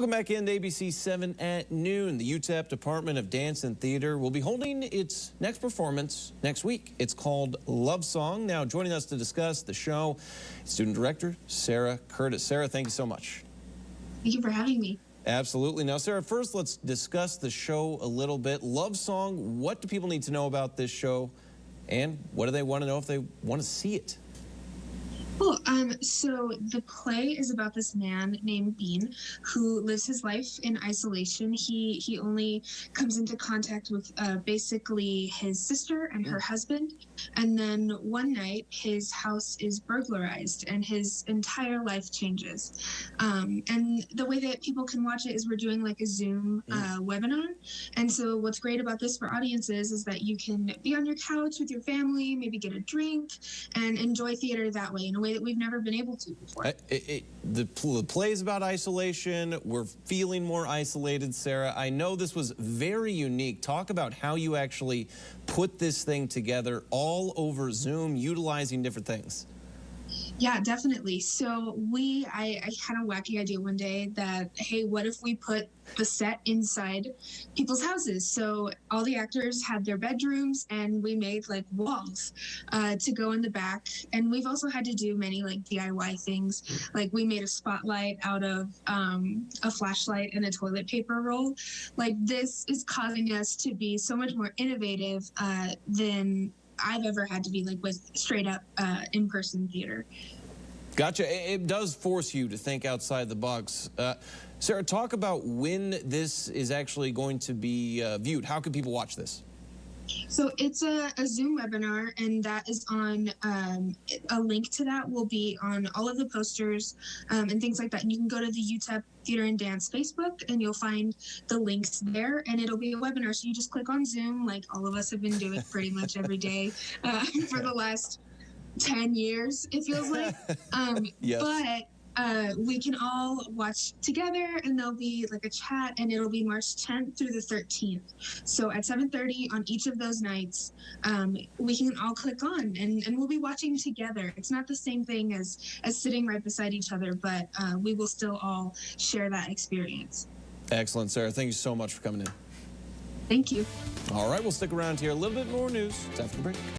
Welcome back into ABC 7 at noon. The UTEP Department of Dance and Theater will be holding its next performance next week. It's called Love Song. Now, joining us to discuss the show, student director Sarah Curtis. Sarah, thank you so much. Thank you for having me. Absolutely. Now, Sarah, first let's discuss the show a little bit. Love Song, what do people need to know about this show, and what do they want to know if they want to see it? Cool. So the play is about this man named Bean who lives his life in isolation. He only comes into contact with basically his sister and her husband. And then one night his house is burglarized and his entire life changes. And the way that people can watch it is we're doing like a Zoom webinar. And so what's great about this for audiences is that you can be on your couch with your family, maybe get a drink, and enjoy theater that way in a way that we've never been able to before. The play is about isolation. We're feeling more isolated, Sarah. I know this was very unique. Talk about how you actually put this thing together all over Zoom, utilizing different things. Yeah, definitely. So I had a wacky idea one day that, hey, what if we put the set inside people's houses? So all the actors had their bedrooms and we made like walls to go in the back. And we've also had to do many like DIY things. Like we made a spotlight out of a flashlight and a toilet paper roll. Like this is causing us to be so much more innovative than I've ever had to be like with straight up in-person theater. Gotcha. It does force you to think outside the box. Sarah, talk about when this is actually going to be viewed. How can people watch this? So it's a Zoom webinar, and that is on a link to that will be on all of the posters and things like that. And you can go to the UTEP Theater and Dance Facebook, and you'll find the links there, and it'll be a webinar. So you just click on Zoom, like all of us have been doing pretty much every day for the last 10 years, it feels like. Yes. But we can all watch together, and there'll be like a chat, and it'll be March 10th through the 13th. So at 7:30 on each of those nights, we can all click on, and we'll be watching together. It's not the same thing as sitting right beside each other, but we will still all share that experience. Excellent, Sarah. Thank you so much for coming in. Thank you. All right, we'll stick around here. A little bit more news. It's after the break.